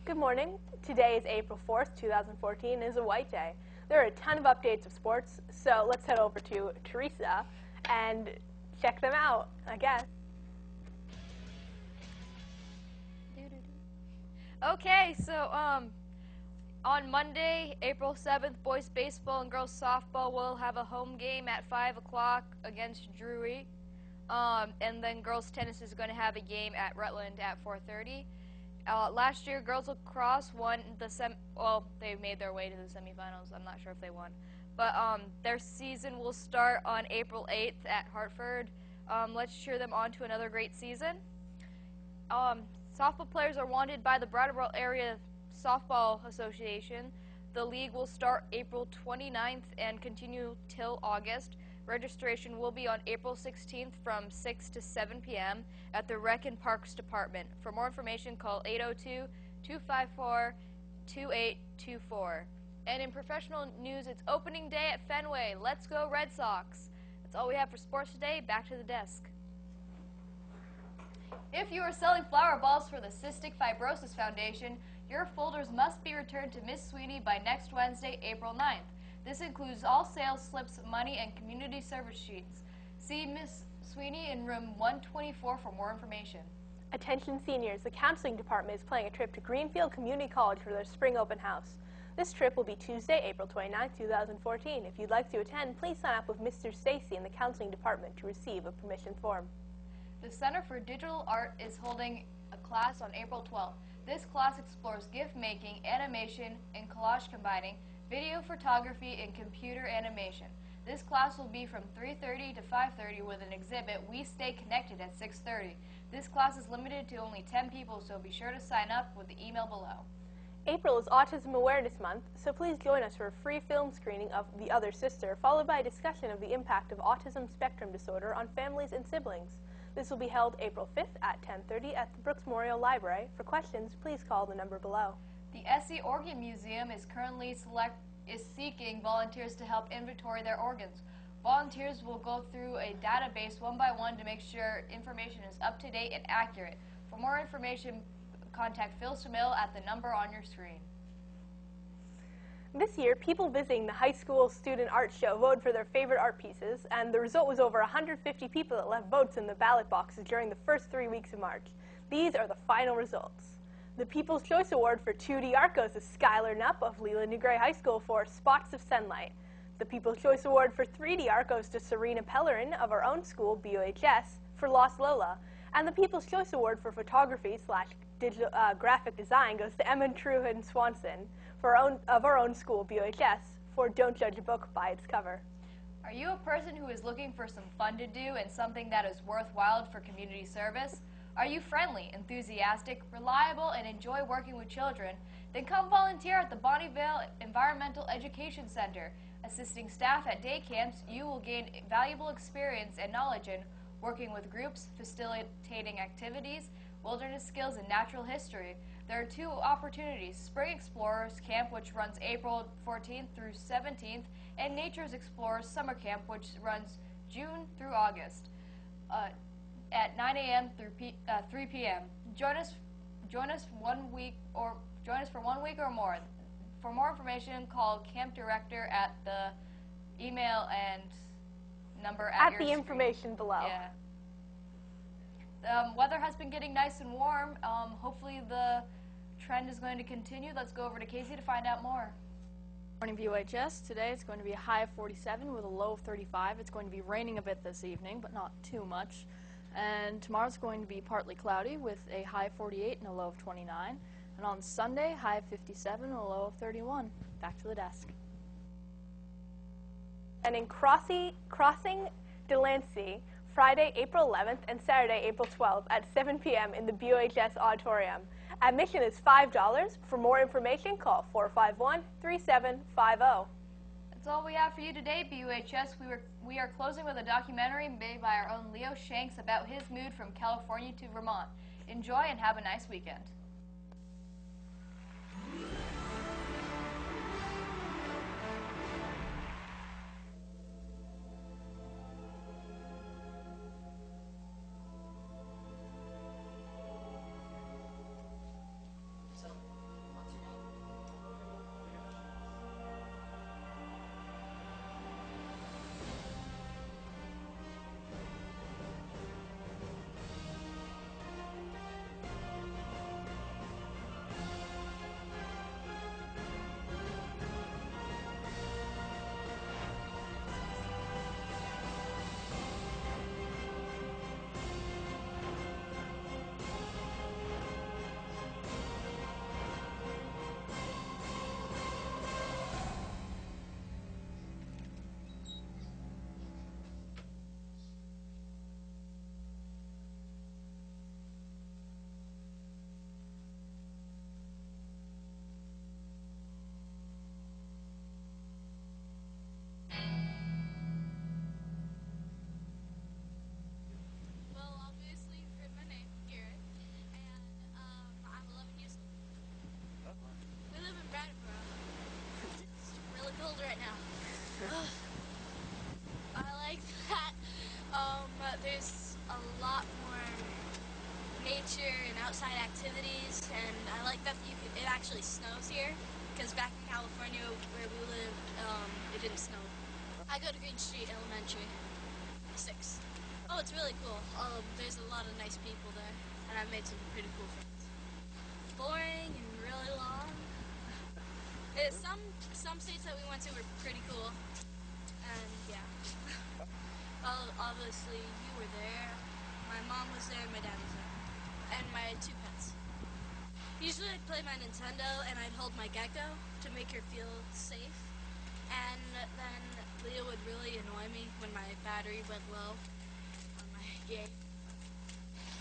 Good morning. Today is April 4th, 2014, and is a white day. There are a ton of updates of sports, so let's head over to Teresa and check them out, I guess. Okay, so on Monday, April 7th, boys baseball and girls softball will have a home game at 5 o'clock against Drury. And then girls tennis is going to have a game at Rutland at 4:30. Last year, girls lacrosse won the they made their way to the semifinals. I'm not sure if they won. But their season will start on April 8th at Hartford. Let's cheer them on to another great season. Softball players are wanted by the Brattleboro Area Softball Association. The league will start April 29th and continue till August. Registration will be on April 16th from 6 to 7 p.m. at the Rec and Parks Department. For more information, call 802-254-2824. And in professional news, it's opening day at Fenway. Let's go Red Sox. That's all we have for sports today. Back to the desk. If you are selling flower balls for the Cystic Fibrosis Foundation, your folders must be returned to Ms. Sweeney by next Wednesday, April 9th. This includes all sales slips, money, and community service sheets. See Ms. Sweeney in room 124 for more information. Attention seniors, the counseling department is planning a trip to Greenfield Community College for their spring open house. This trip will be Tuesday, April 29, 2014. If you'd like to attend, please sign up with Mr. Stacy in the counseling department to receive a permission form. The Center for Digital Art is holding a class on April 12th. This class explores gift making, animation, and collage combining, video photography, and computer animation. This class will be from 3:30 to 5:30 with an exhibit, We Stay Connected, at 6:30. This class is limited to only 10 people, so be sure to sign up with the email below. April is Autism Awareness Month, so please join us for a free film screening of The Other Sister, followed by a discussion of the impact of autism spectrum disorder on families and siblings. This will be held April 5th at 10:30 at the Brooks Memorial Library. For questions, please call the number below. The SC Organ Museum is currently seeking volunteers to help inventory their organs. Volunteers will go through a database one by one to make sure information is up to date and accurate. For more information, contact Phil Samill at the number on your screen. This year, people visiting the high school student art show voted for their favorite art pieces, and the result was over 150 people that left votes in the ballot boxes during the first 3 weeks of March. These are the final results. The People's Choice Award for 2D art goes to Skylar Knupp of Leland New Gray High School for Spots of Sunlight. The People's Choice Award for 3D art goes to Serena Pellerin of our own school, BUHS, for Lost Lola. And the People's Choice Award for photography / digital graphic design goes to Emma Truhan Swanson of our own school, BUHS, for Don't Judge a Book by its cover. Are you a person who is looking for some fun to do and something that is worthwhile for community service? Are you friendly, enthusiastic, reliable, and enjoy working with children? Then come volunteer at the Bonnievale Environmental Education Center. Assisting staff at day camps, you will gain valuable experience and knowledge in working with groups, facilitating activities, wilderness skills, and natural history. There are 2 opportunities: Spring Explorers Camp, which runs April 14th through 17th, and Nature's Explorers Summer Camp, which runs June through August. At 9 a.m. through 3 p.m. Join us for 1 week or more. For more information, call Camp Director at the email and number at the screen. Information below. Yeah. Weather has been getting nice and warm. Hopefully the trend is going to continue. Let's go over to Casey to find out more. Morning BUHS. Today it's going to be a high of 47 with a low of 35. It's going to be raining a bit this evening, but not too much. And tomorrow's going to be partly cloudy with a high of 48 and a low of 29. And on Sunday, high of 57 and a low of 31. Back to the desk. And in Crossing Delancey, Friday, April 11th and Saturday, April 12th at 7 p.m. in the BUHS Auditorium. Admission is $5. For more information, call 451-3750. That's all we have for you today, BUHS. We are closing with a documentary made by our own Leo Shanks about his move from California to Vermont. Enjoy and have a nice weekend. outside activities, and I like that it actually snows here, because back in California where we live, it didn't snow. I go to Green Street Elementary, 6. Oh, it's really cool. There's a lot of nice people there, and I've made some pretty cool friends. Boring and really long. Some states that we went to were pretty cool, and yeah. Well, obviously you were there, my mom was there, my dad was there, and my 2 pets. Usually I'd play my Nintendo and I'd hold my gecko to make her feel safe, and then Leah would really annoy me when my battery went low on my game.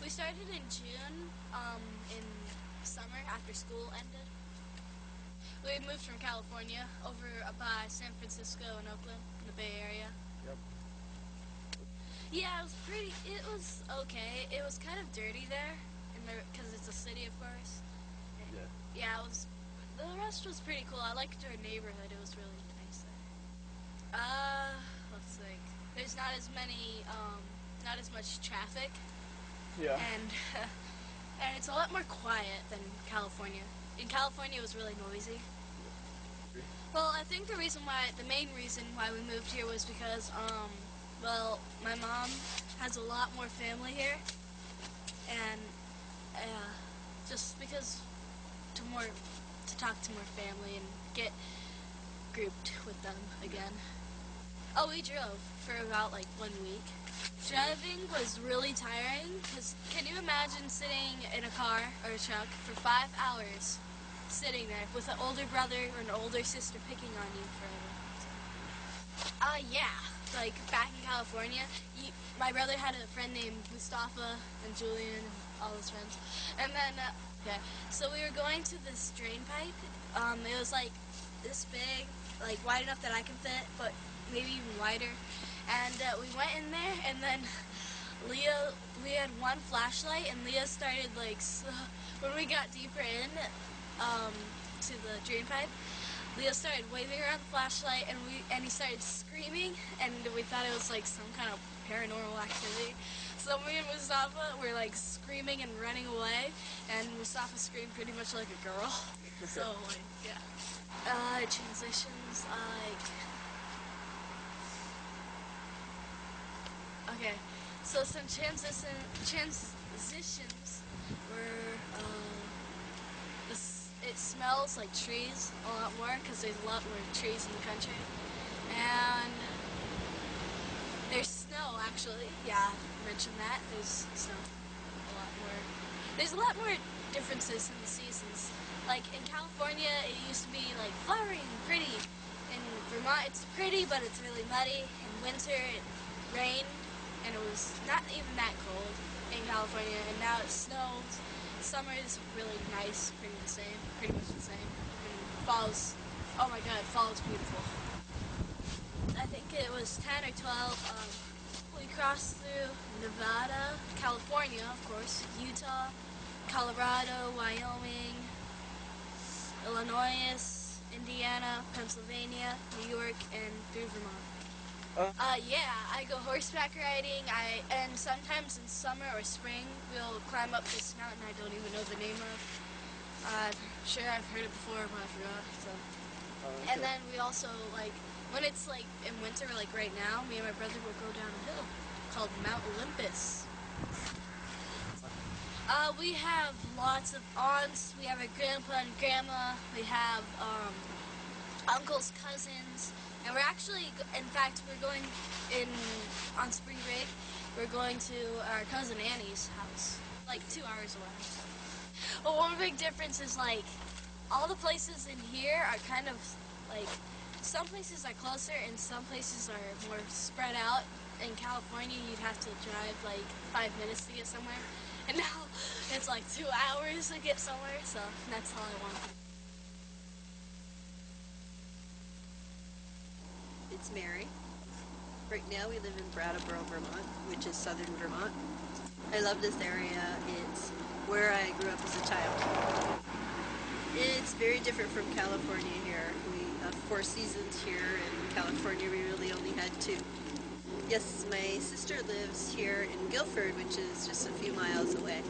We started in June, in summer after school ended. We moved from California over by San Francisco and Oakland in the Bay Area. Yep. Yeah, it was okay. It was kind of dirty there, because it's a city, of course. Yeah. Yeah, the rest was pretty cool. I liked our neighborhood. It was really nice there. Let's think. There's not as much traffic. Yeah. And it's a lot more quiet than California. In California, it was really noisy. Well, I think the main reason why we moved here was because, well, my mom has a lot more family here, and just because to talk to more family and get grouped with them again. Oh, we drove for about like 1 week. Driving was really tiring, because can you imagine sitting in a car or a truck for 5 hours, sitting there with an older brother or an older sister picking on you forever? Yeah, like back in California, my brother had a friend named Mustafa and Julian and all his friends, and then so we were going to this drain pipe. It was like this big, like wide enough that I can fit, but maybe even wider. And we went in there, and then we had one flashlight, and Leah started like, when we got deeper in to the drain pipe, Leah started waving around the flashlight, and he started screaming, and we thought it was like some kind of paranormal activity. So me and Mustafa were like screaming and running away, and Mustafa screamed pretty much like a girl. So like, yeah. Transitions, okay, so some transitions were, it smells like trees a lot more, because there's a lot more trees in the country, and there's snow, actually. Yeah, I mentioned that. There's snow a lot more. There's a lot more differences in the seasons. Like in California, it used to be like flowery and pretty. In Vermont, it's pretty, but it's really muddy. In winter, it rained, and it was not even that cold in California, and now it snows. Summer is really nice, pretty much the same. And fall's, oh my god, fall's beautiful. I think it was 10 or 12. We crossed through Nevada, California, of course, Utah, Colorado, Wyoming, Illinois, Indiana, Pennsylvania, New York, and through Vermont. Yeah, I go horseback riding, and sometimes in summer or spring, we'll climb up this mountain I don't even know the name of. I'm sure I've heard it before, but I forgot, so. Okay. And then we also, like, when it's, like, in winter, like right now, me and my brother will go down a hill called Mount Olympus. We have lots of aunts, we have our grandpa and grandma, we have, uncles, cousins, and we're actually, in fact, we're going on spring break, we're going to our cousin Annie's house, like 2 hours away. Well, one big difference is, like, all the places in here are kind of, like, some places are closer and some places are more spread out. In California, you'd have to drive, like, 5 minutes to get somewhere, and now it's, like, 2 hours to get somewhere, so that's all I want. It's Mary. Right now we live in Brattleboro, Vermont, which is southern Vermont. I love this area. It's where I grew up as a child. It's very different from California here. We have 4 seasons here. In California we really only had 2. Yes, my sister lives here in Guilford, which is just a few miles away.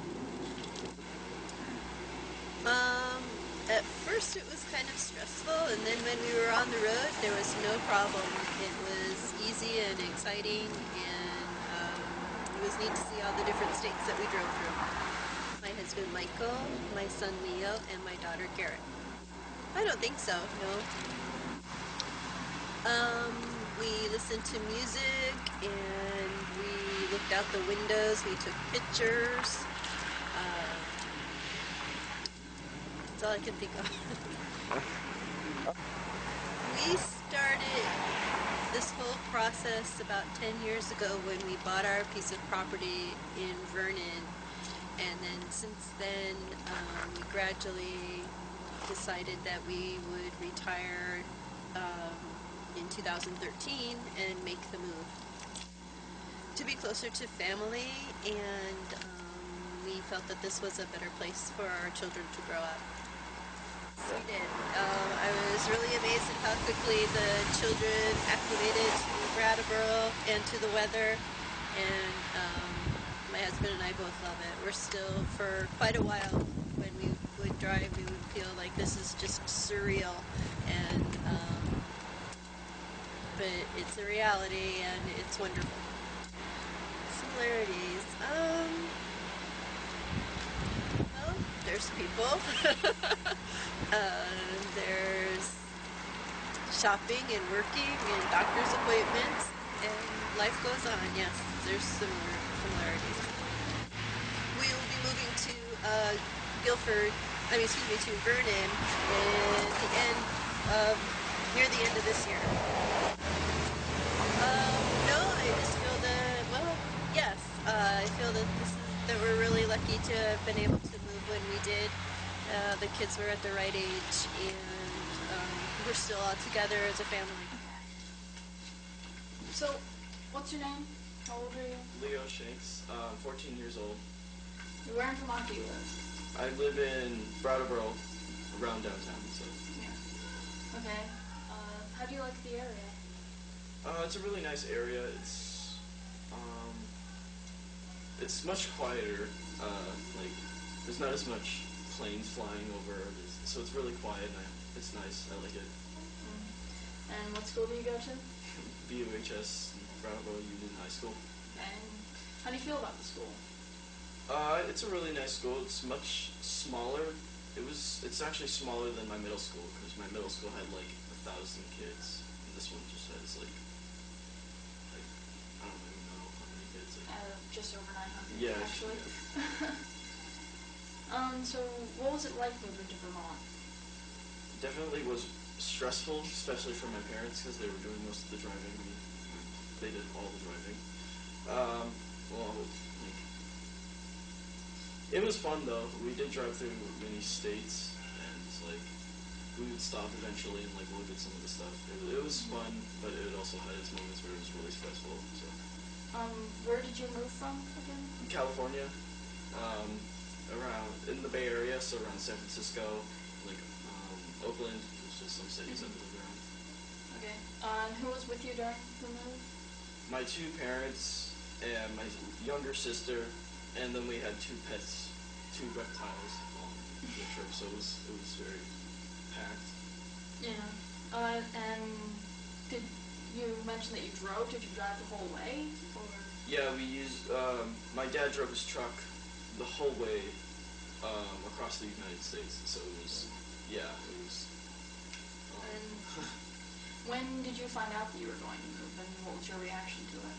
first it was kind of stressful, and then when we were on the road, there was no problem. It was easy and exciting, and it was neat to see all the different states that we drove through. My husband Michael, my son Leo, and my daughter Garrett. I don't think so, no. We listened to music, and we looked out the windows, we took pictures. That's all I can think of. We started this whole process about 10 years ago when we bought our piece of property in Vernon, and then since then we gradually decided that we would retire in 2013 and make the move to be closer to family, and we felt that this was a better place for our children to grow up. We did. I was really amazed at how quickly the children acclimated to Brattleboro and to the weather, and my husband and I both love it. We're still, for quite a while, when we would drive, we would feel like this is just surreal, and but it's a reality, and it's wonderful. Similarities. Well, there's people. There's shopping and working and doctor's appointments, and life goes on. Yes, there's similarities. We will be moving to to Vernon near the end of this year. No, I just feel yes, I feel that we're really lucky to have been able to move when we did. The kids were at the right age, and we're still all together as a family. So, what's your name? How old are you? Leo Shanks, 14 years old. Where in Vermont do you live? I live in Brattleboro, around downtown. So. Yeah. Okay. How do you like the area? It's a really nice area. It's much quieter. Like, there's not as much planes flying over, so it's really quiet, and it's nice. I like it. Mm-hmm. And what school do you go to? BUHS, Brattleboro Union High School. And how do you feel about the school? It's a really nice school. It's much smaller. It's actually smaller than my middle school, because my middle school had like 1,000 kids, and this one just has like I don't even know how many kids. Just over 900. Yeah, actually. Yeah. So what was it like moving to Vermont? Definitely was stressful, especially for my parents, because they were doing most of the driving. They did all the driving. It was fun though. We did drive through many states, and it's like we would stop eventually and like look at some of the stuff. It was fun, but it also had its moments where it was really stressful. So. Where did you move from again? California, around in the Bay Area, so around San Francisco, like Oakland. There's just some cities I moved around. Okay. And who was with you during the move? My two parents and my younger sister, and then we had two pets, two reptiles on the trip. So it was very packed. Yeah. And did you mention that you drove? Did you drive the whole way? Or? Yeah, we used. My dad drove his truck the whole way across the United States. So it was. Yeah, it was. And when did you find out that you were going to move, and what was your reaction to it?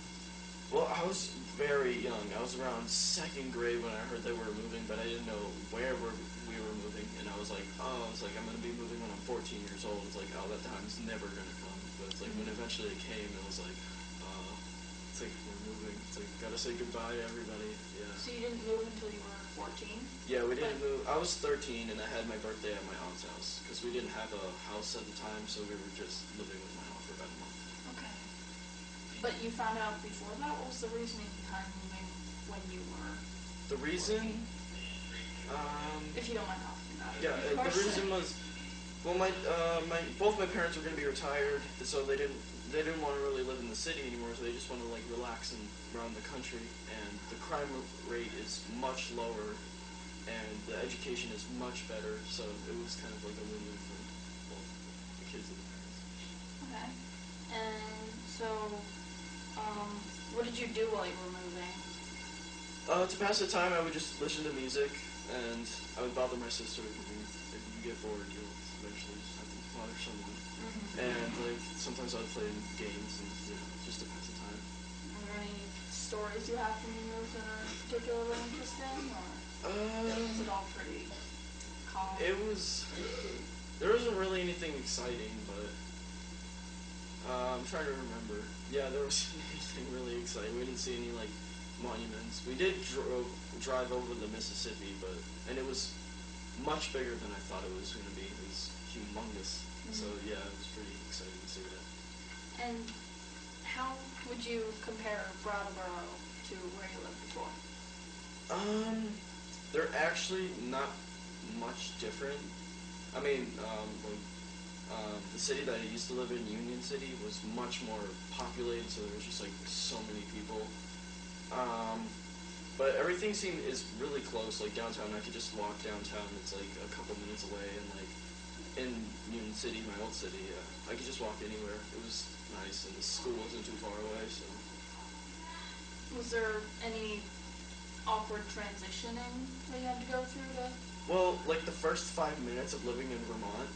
Well, I was very young. I was around second grade when I heard they were moving, but I didn't know where we were moving. And I was like, I'm going to be moving when I'm 14 years old. It's like, that time's never going to come. But it's like, when eventually it came, it was like, it's like, we're moving. It's like, gotta say goodbye to everybody. Yeah. So you didn't move until you were 14? Yeah, we didn't move. I was 13, and I had my birthday at my aunt's house, because we didn't have a house at the time, so we were just living with my aunt for about a month. Okay. But you found out before that? What was the reasoning behind moving when you were The reason? 14? If you don't mind talking about it. Yeah, the reason was, well, both my parents were going to be retired, so they didn't want to really live in the city anymore, so they just want to relax and around the country, and the crime rate is much lower and the education is much better, so it was kind of like a win-win for both the kids and the parents. Okay. And so, what did you do while you were moving? To pass the time, I would just listen to music, and I would bother my sister. If you get bored, you'll eventually just have to bother someone. And like sometimes I would play games, and just to pass the time. Are there any stories you have from your move that are particularly interesting, or is it all pretty calm? There wasn't really anything exciting, but I'm trying to remember. Yeah, there wasn't anything really exciting. We didn't see any like monuments. We did drive over the Mississippi, and it was much bigger than I thought it was going to be. It was humongous. So yeah, it was pretty exciting to see that. And how would you compare Brattleboro to where you lived before? They're actually not much different. I mean, the city that I used to live in, Union City, was much more populated, so there was just like so many people. But everything is really close. Like downtown, I could just walk downtown. It's like a couple minutes away, and like in Union City, my old city, I could just walk anywhere. It was nice, and the school wasn't too far away. So. Was there any awkward transitioning that you had to go through to? Well, like the first 5 minutes of living in Vermont,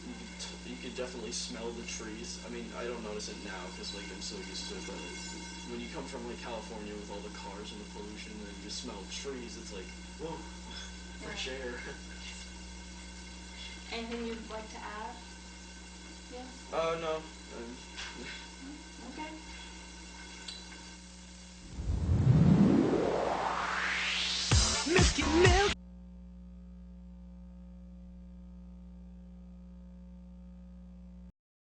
you could definitely smell the trees. I mean, I don't notice it now because like I'm so used to it, but when you come from like California with all the cars and the pollution and you smell trees, it's like, whoa, fresh air. Anything you'd like to add? Yeah. No. Okay.